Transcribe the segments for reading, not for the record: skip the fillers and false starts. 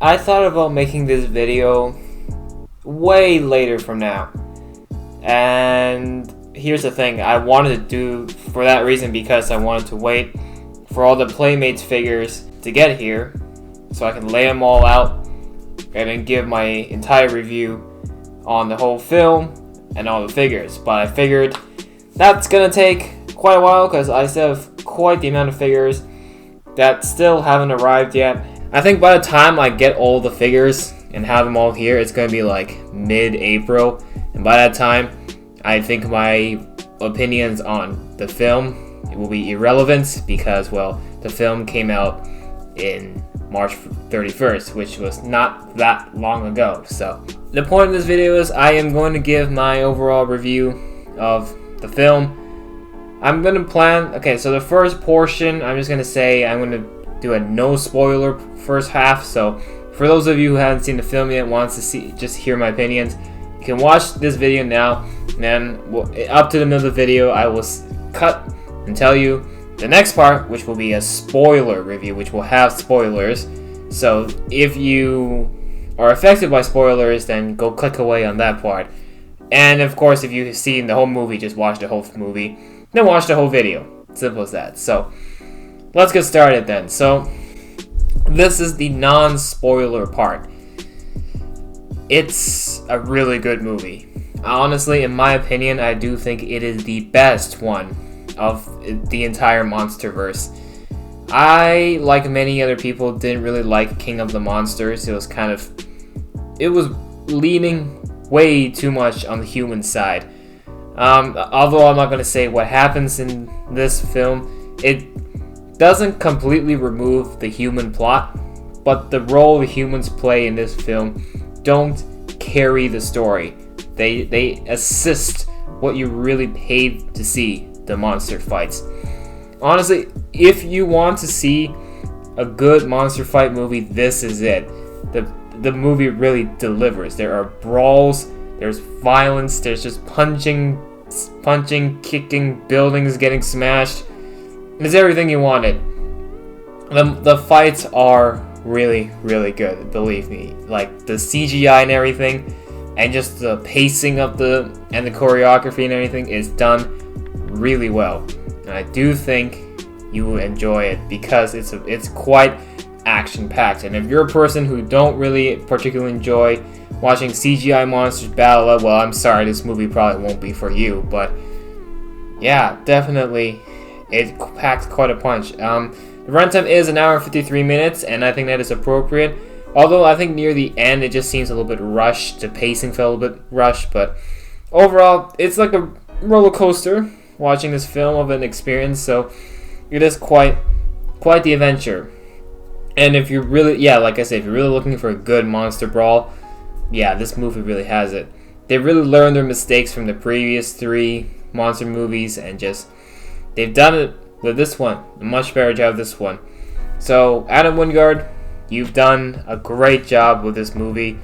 I thought about making this video way later from now. And here's the thing, I wanted to do for that reason because I wanted to wait for all the Playmates figures to get here so I can lay them all out and then give my entire review on the whole film and all the figures. But I figured that's gonna take quite a while because I still have quite the amount of figures that still haven't arrived yet. I think by the time I get all the figures and have them all here, it's gonna be like mid-April, and by that time I think my opinions on the film will be irrelevant because, well, the film came out in March 31st, which was not that long ago. So the point of this video is I am going to give my overall review of the film. I'm going to plan, okay, so the first portion, I'm just going to say I'm going to do a no spoiler first half. So for those of you who haven't seen the film yet, wants to just hear my opinions, you can watch this video now, and then up to the middle of the video I will cut and tell you the next part, which will be a spoiler review, which will have spoilers. So if you are affected by spoilers, then go click away on that part. And of course, if you've seen the whole movie, just watch the whole movie, then watch the whole video. Simple as that. So let's get started then. So this is the non-spoiler part. It's a really good movie. Honestly, in my opinion, I do think it is the best one of the entire MonsterVerse. I, like many other people, didn't really like King of the Monsters. It was leaning way too much on the human side. Although I'm not going to say what happens in this film, it doesn't completely remove the human plot, but the role the humans play in this film don't carry the story. They assist what you really paid to see, the monster fights. Honestly, if you want to see a good monster fight movie, this is it. The movie really delivers. There are brawls, there's violence, there's just punching, kicking, buildings getting smashed. It's everything you wanted. The fights are really, really good, believe me. Like the CGI and everything, and just the pacing of the choreography and everything is done really well. And I do think you will enjoy it because it's quite action-packed. And if you're a person who don't really particularly enjoy watching CGI monsters battle, well, I'm sorry, this movie probably won't be for you. But yeah, definitely, it packs quite a punch. The runtime is an hour and 53 minutes, and I think that is appropriate. Although I think near the end it just seems a little bit rushed. The pacing felt a little bit rushed, but overall, it's like a roller coaster watching this film of an experience. So it is quite the adventure. And if you're really, like I said, if you're really looking for a good monster brawl, yeah, this movie really has it. They really learned their mistakes from the previous 3 monster movies, and they've done it with this one. A much better job with this one. So Adam Wingard, you've done a great job with this movie.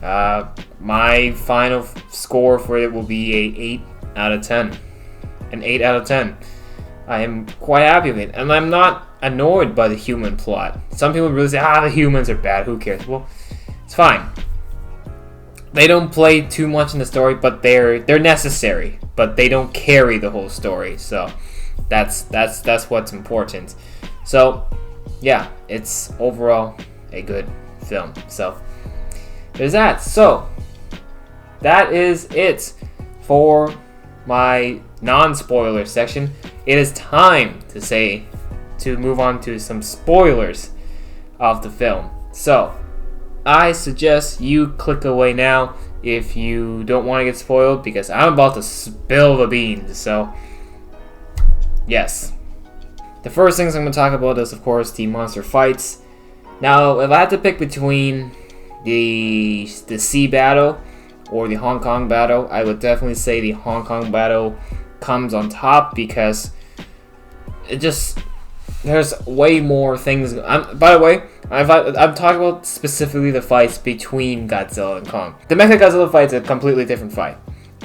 My final score for it will be a 8 out of 10. An 8 out of 10. I am quite happy with it, and I'm not annoyed by the human plot. Some people really say, the humans are bad, who cares? Well, it's fine. They don't play too much in the story, but they're necessary, but they don't carry the whole story. So that's what's important. So yeah, it's overall a good film. So there's that. So that is it for my non-spoiler section. It is time to move on to some spoilers of the film. So I suggest you click away now if you don't want to get spoiled, because I'm about to spill the beans. So yes, the first things I'm going to talk about is, of course, the monster fights. Now, if I had to pick between the sea battle or the Hong Kong battle, I would definitely say the Hong Kong battle comes on top, because there's way more things. By the way, I'm talking about specifically the fights between Godzilla and Kong. The Mecha-Godzilla fight's a completely different fight.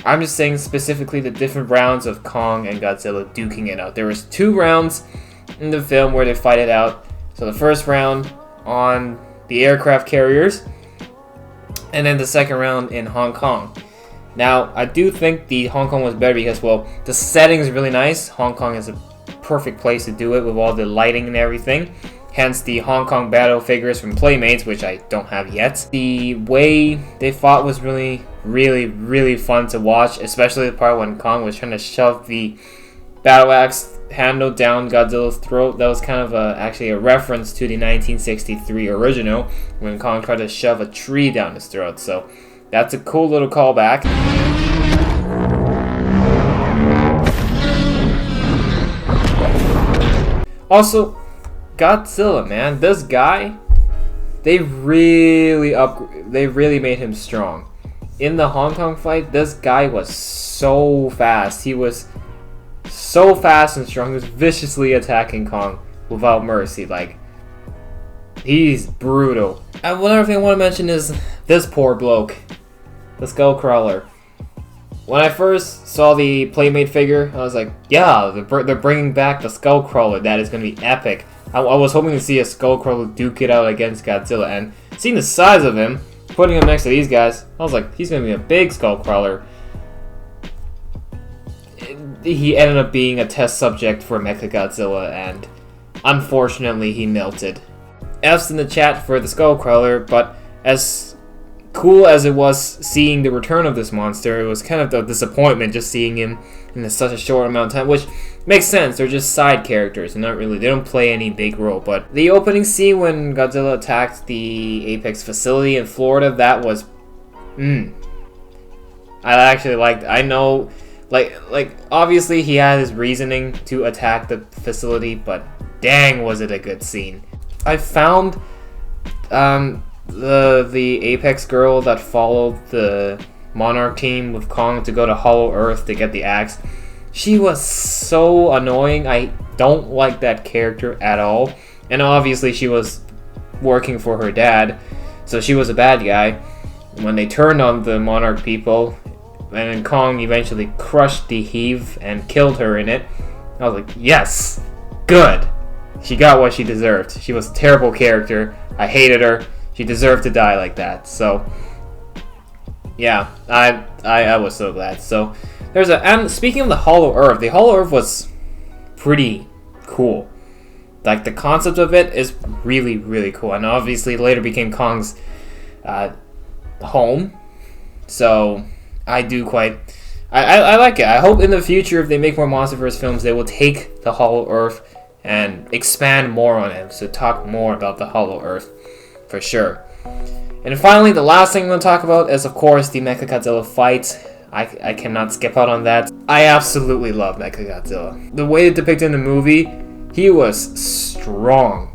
I'm just saying specifically the different rounds of Kong and Godzilla duking it out. There was 2 rounds in the film where they fight it out. So the first round on the aircraft carriers, and then the second round in Hong Kong. Now, I do think the Hong Kong was better because, well, the setting is really nice. Hong Kong is a perfect place to do it with all the lighting and everything. Hence the Hong Kong battle figures from Playmates, which I don't have yet. The way they fought was really, really, really fun to watch, especially the part when Kong was trying to shove the battle axe handle down Godzilla's throat. That was kind of actually a reference to the 1963 original, when Kong tried to shove a tree down his throat. So that's a cool little callback. Also, Godzilla, man, this guy, they really made him strong. In the Hong Kong fight, this guy was so fast. He was so fast and strong. He was viciously attacking Kong without mercy. Like, he's brutal. And one other thing I want to mention is this poor bloke, the Skullcrawler. When I first saw the Playmate figure, I was like, yeah, they're bringing back the Skullcrawler. That is going to be epic. I was hoping to see a Skullcrawler duke it out against Godzilla, and seeing the size of him, putting him next to these guys, I was like, he's going to be a big Skullcrawler. He ended up being a test subject for Mechagodzilla, and unfortunately he melted. F's in the chat for the Skullcrawler, but as cool as it was seeing the return of this monster, it was kind of a disappointment just seeing him in such a short amount of time, which makes sense. They're just side characters, and they don't play any big role. But the opening scene when Godzilla attacked the Apex facility in Florida, that was, I actually liked. I know, like obviously he had his reasoning to attack the facility, but dang, was it a good scene. I found the Apex girl that followed the Monarch team with Kong to go to Hollow Earth to get the axe. She was so annoying. I don't like that character at all. And obviously she was working for her dad, so she was a bad guy. When they turned on the Monarch people, and then Kong eventually crushed the Heave and killed her in it, I was like, yes, good. She got what she deserved. She was a terrible character. I hated her. She deserved to die like that. So yeah, I was so glad. So and speaking of the Hollow Earth was pretty cool. Like, the concept of it is really, really cool, and obviously later became Kong's home. So I like it. I hope in the future, if they make more MonsterVerse films, they will take the Hollow Earth and expand more on it. So talk more about the Hollow Earth for sure. And finally, the last thing I'm going to talk about is, of course, the Mechagodzilla fight. I cannot skip out on that. I absolutely love Mechagodzilla. The way it depicted in the movie, he was strong.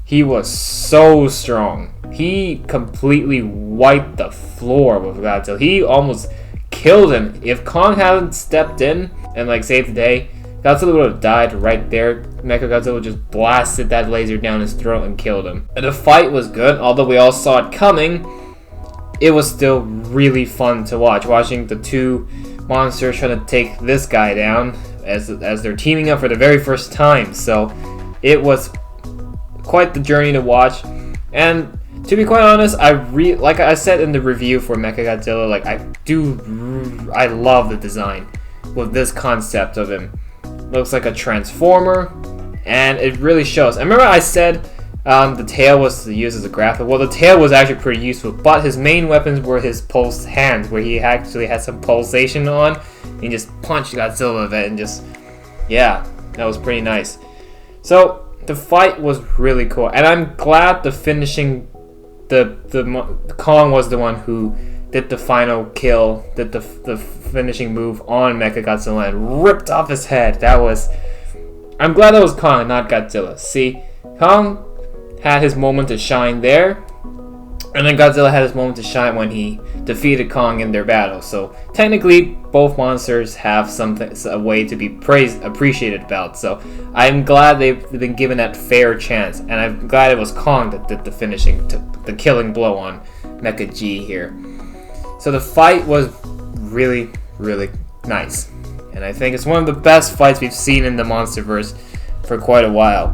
He was so strong. He completely wiped the floor with Godzilla. He almost killed him. If Kong hadn't stepped in and saved the day, Godzilla would have died right there. Mechagodzilla just blasted that laser down his throat and killed him. And the fight was good, although we all saw it coming. It was still really fun to watch, watching the two monsters trying to take this guy down as they're teaming up for the very first time. So it was quite the journey to watch. And to be quite honest, like I said in the review for Mechagodzilla, I love the design with this concept of him. Looks like a transformer, and it really shows. I remember I said the tail was used as a graphic. Well, the tail was actually pretty useful, but his main weapons were his pulsed hands, where he actually had some pulsation on. And he just punched Godzilla with it, and yeah, that was pretty nice. So the fight was really cool, and I'm glad the finishing, the Kong was the one who did the final kill, did the finishing move on Mechagodzilla and ripped off his head. I'm glad that was Kong, not Godzilla. See, Kong had his moment to shine there, and then Godzilla had his moment to shine when he defeated Kong in their battle. So technically, both monsters have a way to be appreciated about. So I'm glad they've been given that fair chance, and I'm glad it was Kong that did the finishing, the killing blow on Mecha G here. So the fight was really, really nice, and I think it's one of the best fights we've seen in the MonsterVerse for quite a while.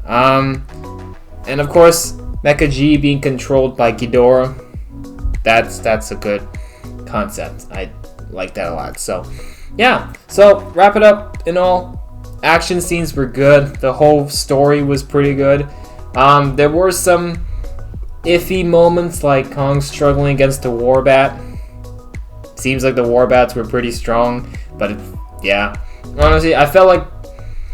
And of course, Mecha G being controlled by Ghidorah. That's a good concept. I like that a lot. So yeah, so wrap it up. In all, action scenes were good. The whole story was pretty good. There were some iffy moments, like Kong struggling against the Warbat. Seems like the Warbats were pretty strong, but yeah, honestly, I felt like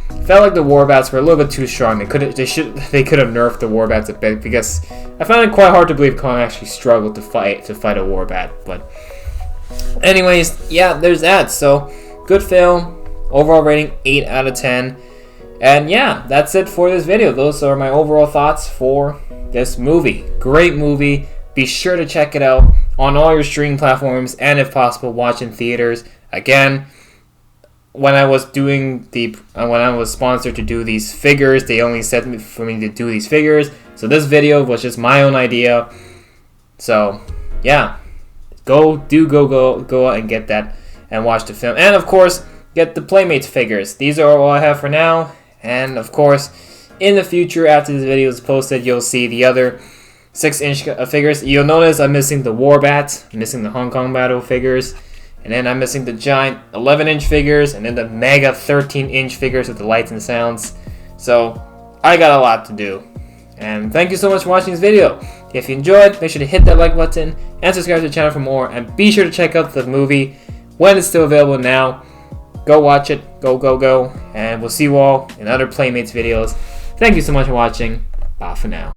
the Warbats were a little bit too strong. They could have nerfed the Warbats a bit, because I found it quite hard to believe Kong actually struggled to fight a Warbat. But anyways, yeah, there's that. So good film. Overall rating 8 out of 10. And yeah, that's it for this video. Those are my overall thoughts for this movie. Great movie. Be sure to check it out on all your streaming platforms, and if possible, watch in theaters. Again, when I was sponsored to do these figures, they only said for me to do these figures. So this video was just my own idea. So yeah, go out and get that and watch the film. And of course, get the Playmates figures. These are all I have for now. And of course, in the future, after this video is posted, you'll see the other 6-inch figures. You'll notice I'm missing the Warbats, I'm missing the Hong Kong Battle figures, and then I'm missing the giant 11-inch figures, and then the mega 13-inch figures with the lights and sounds. So I got a lot to do. And thank you so much for watching this video. If you enjoyed, make sure to hit that like button and subscribe to the channel for more. And be sure to check out the movie when it's still available now. Go watch it. Go. And we'll see you all in other Playmates videos. Thank you so much for watching. Bye for now.